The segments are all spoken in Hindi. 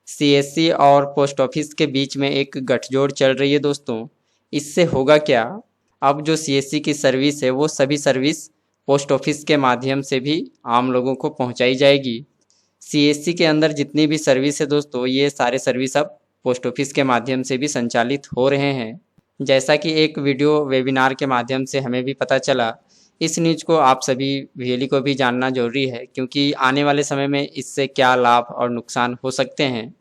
सीएससी और पोस्ट ऑफिस के बीच में एक गठजोड़ चल रही है दोस्तों। इससे होगा क्या, अब जो सीएससी की सर्विस है वो सभी सर्विस पोस्ट ऑफिस के माध्यम से भी आम लोगों को पहुंचाई जाएगी। सीएससी के अंदर जितनी भी सर्विस है दोस्तों, ये सारे सर्विस अब पोस्ट ऑफिस के माध्यम से भी संचालित हो रहे हैं। जैसा कि एक वीडियो वेबिनार के माध्यम से हमें भी पता चला, इस न्यूज़ को आप सभी वीएलई को भी जानना जरूरी है, क्योंकि आने वाले समय में इससे क्या लाभ और नुकसान हो सकते हैं।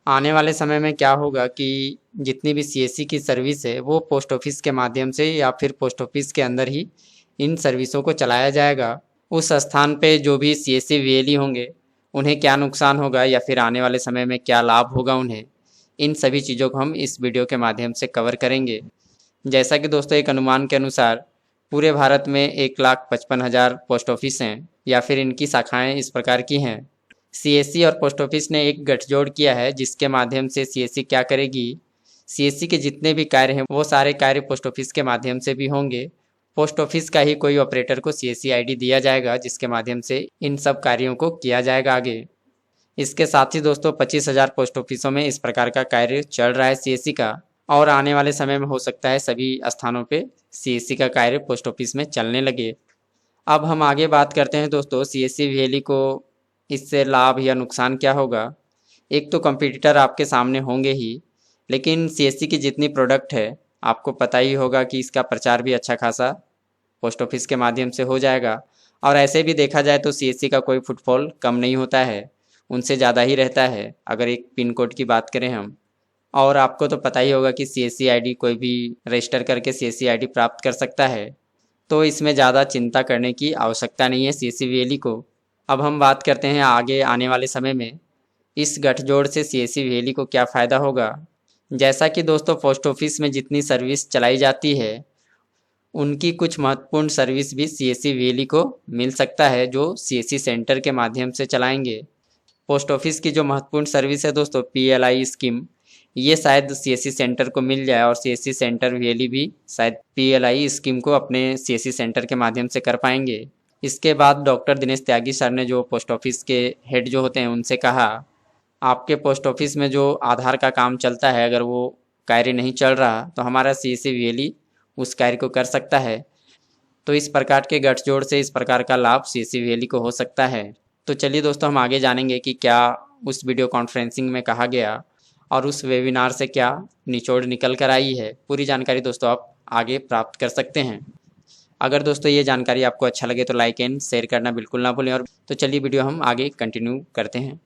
आने वाले समय में क्या होगा कि जितनी भी सीएससी की सर्विस है वो पोस्ट ऑफिस के माध्यम से या फिर पोस्ट ऑफिस के अंदर ही इन सर्विसों को चलाया जाएगा। उस स्थान पे जो भी सीएससी वीएलई होंगे उन्हें क्या नुकसान होगा या फिर आने वाले समय में क्या लाभ होगा उन्हें, इन सभी चीज़ों को हम इस वीडियो के माध्यम से कवर करेंगे। जैसा कि दोस्तों एक अनुमान के अनुसार पूरे भारत में 1,55,000 पोस्ट ऑफिस हैं या फिर इनकी शाखाएं इस प्रकार की हैं। सीएससी और पोस्ट ऑफिस ने एक गठजोड़ किया है जिसके माध्यम से सीएससी क्या करेगी, सीएससी के जितने भी कार्य हैं वो सारे कार्य पोस्ट ऑफिस के माध्यम से भी होंगे। पोस्ट ऑफिस का ही कोई ऑपरेटर को सीएससी आईडी दिया जाएगा जिसके माध्यम से इन सब कार्यों को किया जाएगा आगे। इसके साथ ही दोस्तों 25,000 पोस्ट ऑफिसों में इस प्रकार का कार्य चल रहा है सीएससी का, और आने वाले समय में हो सकता है सभी स्थानों पे सीएससी का कार्य पोस्ट ऑफिस में चलने लगे। अब हम आगे बात करते हैं दोस्तों सीएससी वीएलई को इससे लाभ या नुकसान क्या होगा। एक तो कंपटीटर आपके सामने होंगे ही, लेकिन सीएससी की जितनी प्रोडक्ट है आपको पता ही होगा कि इसका प्रचार भी अच्छा खासा पोस्ट ऑफिस के माध्यम से हो जाएगा। और ऐसे भी देखा जाए तो सीएससी का कोई फुटफॉल कम नहीं होता है, उनसे ज़्यादा ही रहता है अगर एक पिन कोड की बात करें हम। और आपको तो पता ही होगा कि सीएससी आईडी कोई भी रजिस्टर करके सीएससी आईडी प्राप्त कर सकता है, तो इसमें ज़्यादा चिंता करने की आवश्यकता नहीं है सीएससी वीएलई को। अब हम बात करते हैं आगे आने वाले समय में इस गठजोड़ से सीएससी वीएलई को क्या फ़ायदा होगा। जैसा कि दोस्तों पोस्ट ऑफिस में जितनी सर्विस चलाई जाती है उनकी कुछ महत्वपूर्ण सर्विस भी सीएससी वीएलई को मिल सकता है जो सीएससी सेंटर के माध्यम से चलाएंगे। पोस्ट ऑफिस की जो महत्वपूर्ण सर्विस है दोस्तों पीएलआई स्कीम, ये शायद सीएससी सेंटर को मिल जाए और सीएससी सेंटर वीएलई भी शायद पीएलआई स्कीम को अपने सीएससी सेंटर के माध्यम से कर पाएंगे। इसके बाद डॉक्टर दिनेश त्यागी सर ने जो पोस्ट ऑफिस के हेड जो होते हैं उनसे कहा, आपके पोस्ट ऑफिस में जो आधार का काम चलता है अगर वो कार्य नहीं चल रहा तो हमारा सीएससी वीएलई उस कार्य को कर सकता है। तो इस प्रकार के गठजोड़ से इस प्रकार का लाभ सीएससी वीएलई को हो सकता है। तो चलिए दोस्तों हम आगे जानेंगे कि क्या उस वीडियो कॉन्फ्रेंसिंग में कहा गया और उस वेबिनार से क्या निचोड़ निकल कर आई है। पूरी जानकारी दोस्तों आप आगे प्राप्त कर सकते हैं। अगर दोस्तों ये जानकारी आपको अच्छा लगे तो लाइक एंड शेयर करना बिल्कुल ना भूलें। और तो चलिए वीडियो हम आगे कंटिन्यू करते हैं।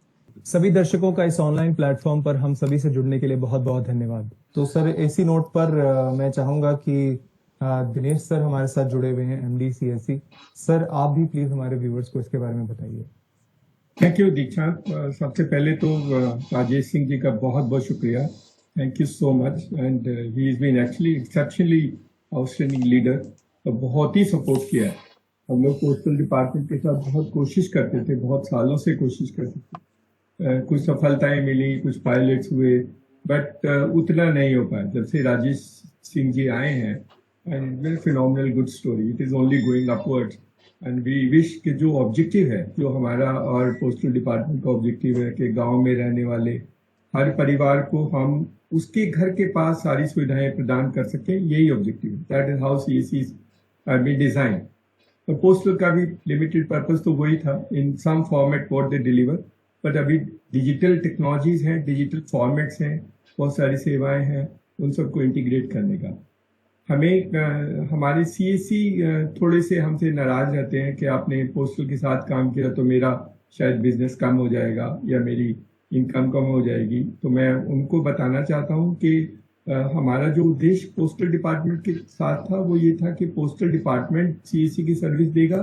सभी दर्शकों का इस ऑनलाइन प्लेटफॉर्म पर हम सभी से जुड़ने के लिए बहुत बहुत धन्यवाद। तो सर इसी नोट पर मैं चाहूंगा कि दिनेश सर हमारे साथ जुड़े हुए हैं, एमडी सीएससी। सर आप भी प्लीज हमारे व्यूअर्स को इसके बारे में बताइए। थैंक यू दीक्षांत। सबसे पहले तो राजेश सिंह जी का बहुत बहुत शुक्रिया, thank you so much. And he is been actually exceptionally outstanding leader, बहुत ही सपोर्ट किया है। हम लोग पोस्टल डिपार्टमेंट के साथ बहुत कोशिश करते थे, बहुत सालों से कोशिश करते थे। कुछ सफलताएं मिली, कुछ पायलट्स हुए, बट उतना नहीं हो पाया। जब से राजेश सिंह जी आए हैं, and very phenomenal good story, it is only going upwards. And we wish कि जो ऑब्जेक्टिव है, जो हमारा और पोस्टल डिपार्टमेंट का ऑब्जेक्टिव है कि गांव में रहने वाले हर परिवार को हम उसके घर के पास सारी सुविधाएं प्रदान कर सकें, यही ऑब्जेक्टिव है। That is how CSC be design. तो पोस्टल का भी लिमिटेड पर्पस तो वही था, in some format what they deliver. But अभी डिजिटल टेक्नोलॉजीज हैं, डिजिटल फॉर्मेट्स हैं, बहुत सारी सेवाएं हैं, उन सबको इंटीग्रेट करने का हमें हमारे सीएससी थोड़े से हमसे नाराज रहते हैं कि आपने पोस्टल के साथ काम किया तो मेरा शायद बिजनेस कम हो जाएगा या मेरी इनकम कम हो जाएगी। तो मैं उनको बताना चाहता हूं कि हमारा जो उद्देश्य पोस्टल डिपार्टमेंट के साथ था वो ये था कि पोस्टल डिपार्टमेंट सीएससी की सर्विस देगा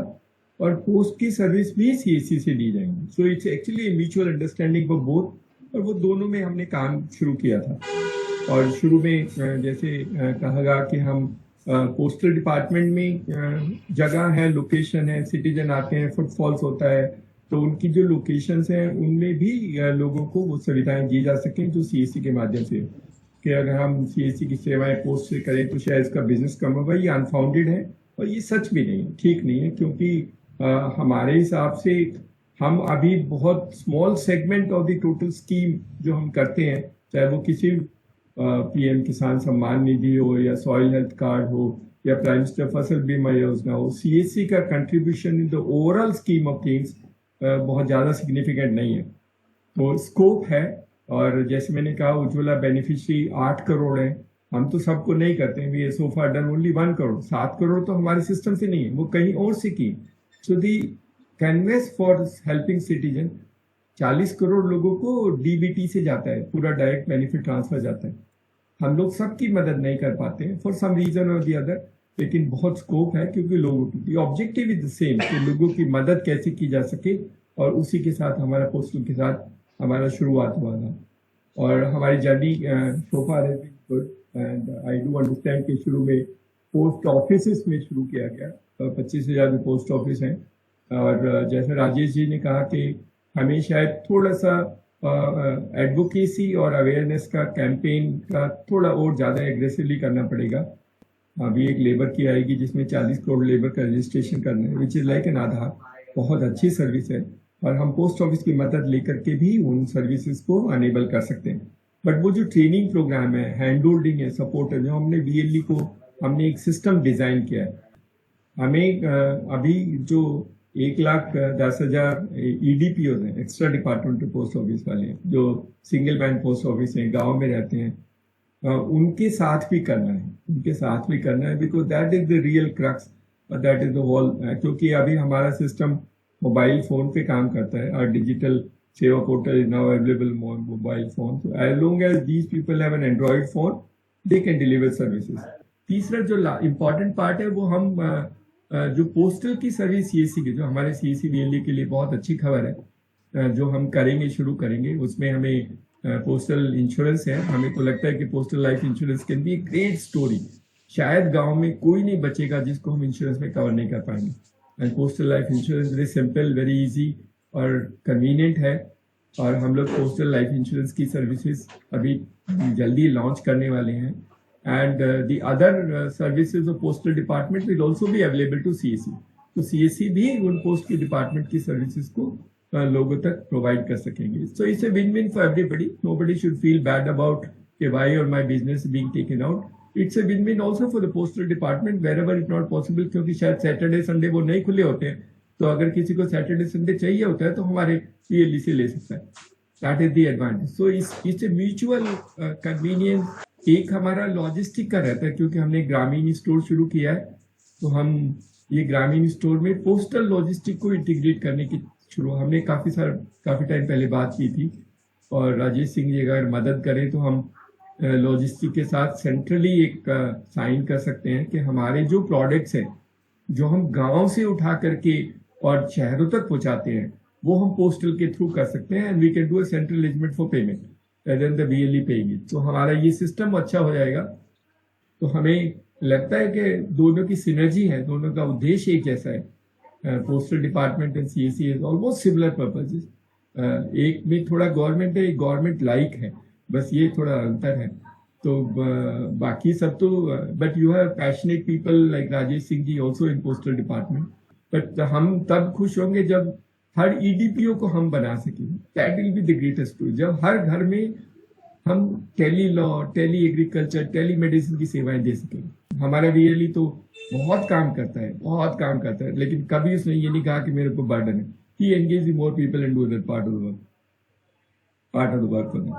और पोस्ट की सर्विस भी सीएससी से दी जाएगी। So it's actually mutual understanding for both, और वो दोनों में हमने काम शुरू किया था। और शुरू में जैसे कहा गया कि हम पोस्टल डिपार्टमेंट में जगह है, लोकेशन है, सिटीजन आते हैं, फुटफॉल्स होता है, तो उनकी जो लोकेशंस हैं उनमें भी लोगों को वो सुविधाएं दी जा सकें जो सीएससी के माध्यम से। कि अगर हम सीएससी की सेवाएं पोस्ट से करें तो शायद इसका बिजनेस कम होगा, ये अनफाउंडेड है और ये सच भी नहीं है, ठीक नहीं है। क्योंकि हमारे हिसाब से हम अभी बहुत small segment of the total scheme जो हम करते हैं, चाहे वो किसी पीएम किसान सम्मान निधि हो या सॉइल हेल्थ कार्ड हो या प्राइम मिनिस्टर फसल बीमा योजना हो, सीएससी का contribution in the overall scheme of things बहुत ज़्यादा सिग्निफिकेंट नहीं है। तो स्कोप है, और जैसे मैंने कहा उज्ज्वला बेनिफिशियरी 8 करोड़ है। हम तो सबको नहीं करते हैं, we so far done only 1 crore. 7 crore तो हमारे सिस्टम से नहीं है, वो कहीं और से की। So the canvas for helping citizen 40 crore लोगों को डीबीटी से जाता है, पूरा डायरेक्ट बेनिफिट ट्रांसफर जाता है। हम लोग सबकी मदद नहीं कर पाते हैं फॉर सम रीजन और दी अदर, लेकिन बहुत स्कोप है क्योंकि लोगों की ऑब्जेक्टिव इज द सेम कि लोगों की मदद कैसे की जा सके, और उसी के साथ हमारा पोस्टल के साथ हमारा शुरुआत हुआ था। और हमारी journey so far has been good, and I do understand कि शुरू में पोस्ट ऑफिस में शुरू किया गया, 25 से ज़्यादा पोस्ट ऑफिस हैं। और जैसे राजेश जी ने कहा कि हमें शायद थोड़ा सा एडवोकेसी और अवेयरनेस का कैंपेन का थोड़ा और ज़्यादा एग्रेसिवली करना पड़ेगा। अभी एक लेबर की आएगी जिसमें 40 करोड़ लेबर का रजिस्ट्रेशन करना है, विच इज़ लाइक एन आधार। बहुत अच्छी सर्विस है, और हम पोस्ट ऑफिस की मदद लेकर के भी उन सर्विसेज को अनेबल कर सकते हैं। बट वो जो ट्रेनिंग प्रोग्राम है, हैंड होल्डिंग है, सपोर्ट है, जो हमने बीएलई को हमने एक सिस्टम डिजाइन किया है। हमें अभी जो 1,10,000 ईडीपीओ हैं, एक्स्ट्रा डिपार्टमेंटल पोस्ट ऑफिस वाले हैं, जो सिंगल बैंक पोस्ट ऑफिस हैं, गांव में रहते हैं, उनके साथ भी करना है, because that is the real crux, और दैट इज द होल। क्योंकि अभी हमारा सिस्टम मोबाइल फोन पे काम करता है, और डिजिटल सेवा portal is now available on mobile phone. So as long as these people have an Android phone, they can deliver services. तीसरा जो इम्पोर्टेंट पार्ट है वो हम जो पोस्टल की सर्विस सीएससी की, जो हमारे सीएससी बीएलई के लिए बहुत अच्छी खबर है, जो हम शुरू करेंगे, उसमें हमें पोस्टल इंश्योरेंस है। हमें तो लगता है कि postal life insurance can be great story. शायद गांव में कोई नहीं बचेगा जिसको हम इंश्योरेंस में कवर नहीं कर पाएंगे। And postal life insurance very simple, very easy और कन्वीनियंट है। और हम लोग पोस्टल लाइफ इंश्योरेंस की सर्विसेज अभी जल्दी लॉन्च करने वाले हैं। And the other services of postal department will also be available to CSC. तो सीएससी भी उन पोस्ट की डिपार्टमेंट की सर्विसेज को लोगों तक प्रोवाइड कर सकेंगे। So it's a win win for everybody. Nobody should feel bad about कि व्हाई और my business being taken out. It's a win win also for the postal department wherever it not possible, क्योंकि शायद सैटरडे संडे वो नहीं खुले होते हैं। तो अगर किसी को सैटरडे संडे चाहिए होता है तो हमारे पीएलई से ले सकता है। That is the advantage. So it's a mutual convenience. एक हमारा लॉजिस्टिक का रहता है, क्योंकि हमने ग्रामीण स्टोर शुरू किया है, तो हम ये ग्रामीण स्टोर में पोस्टल लॉजिस्टिक को इंटीग्रेट करने की हमने काफी टाइम पहले बात की थी। और राजेश सिंह जी अगर मदद करें तो हम लॉजिस्टिक के साथ सेंट्रली एक साइन कर सकते हैं कि हमारे जो प्रोडक्ट्स हैं जो हम गांव से उठा करके और शहरों तक पहुंचाते हैं, वो हम पोस्टल के थ्रू कर सकते हैं। And we can do a central arrangement for payment rather than the BLE paying it। तो हमारा ये सिस्टम अच्छा हो जाएगा। तो हमें लगता है कि दोनों की सिनर्जी है, दोनों का उद्देश्य एक जैसा है। Postal department and CSC is almost similar purposes. एक में थोड़ा गवर्नमेंट है, एक गवर्नमेंट लाइक है, बस ये थोड़ा अंतर है। तो बाकी सब तो but you have passionate people like Rajesh Singh ji also in postal department. But हम तब खुश होंगे जब हर ईडीपीओ को हम बना सकें। That will be the greatest tool. जब हर घर में हम tele law, tele agriculture, telemedicine की सेवाएं दे सकें। हमारा बीएलई तो बहुत काम करता है, लेकिन कभी उसने ये नहीं कहा कि मेरे को बर्डन है। He engage more people and do that part of the work for them.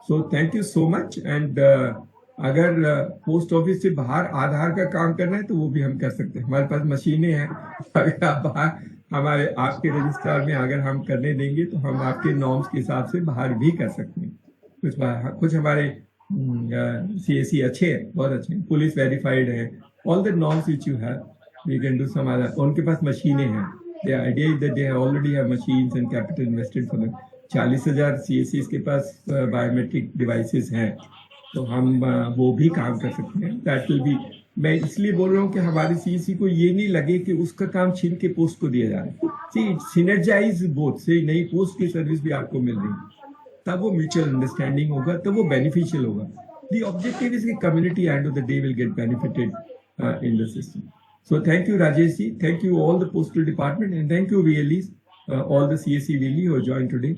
So thank you so much. And अगर पोस्ट ऑफिस से बाहर आधार का काम करना है तो वो भी हम कर सकते हैं। हमारे पास मशीनें हैं। अगर आप बाहर हमारे आपके रजिस्ट्रार में अगर हम करने देंगे तो हम आपके नॉर्म्स के हिसाब से बाहर भी कर सकते हैं। कुछ हमारे सीएससी अच्छे हैं, बहुत अच्छे हैं, पुलिस वेरीफाइड है। All the norms which you have we can do some other. उनके पास मशीनें हैं। The idea is that they already have machines and capital invested for them. 40,000 CSC के पास बायोमेट्रिक डिवाइसेस हैं, तो हम वो भी काम कर सकते हैं। That will B. मैं इसलिए बोल रहा हूँ कि हमारे सीएससी को ये नहीं लगे कि उसका काम छीन के पोस्ट को दिया जा रहा है। सी इट सिनर्जाइज बोथ से, नई पोस्ट की सर्विस भी आपको मिल रही है, तब वो म्यूचुअल अंडरस्टैंडिंग होगा, तब वो बेनिफिशियल होगा। द ऑब्जेक्टिव इज कि community and of the day will get benefited in the system. So thank you Rajesh ji, thank you all the postal department, and thank you VLEs all the CSE Valley who have joined today.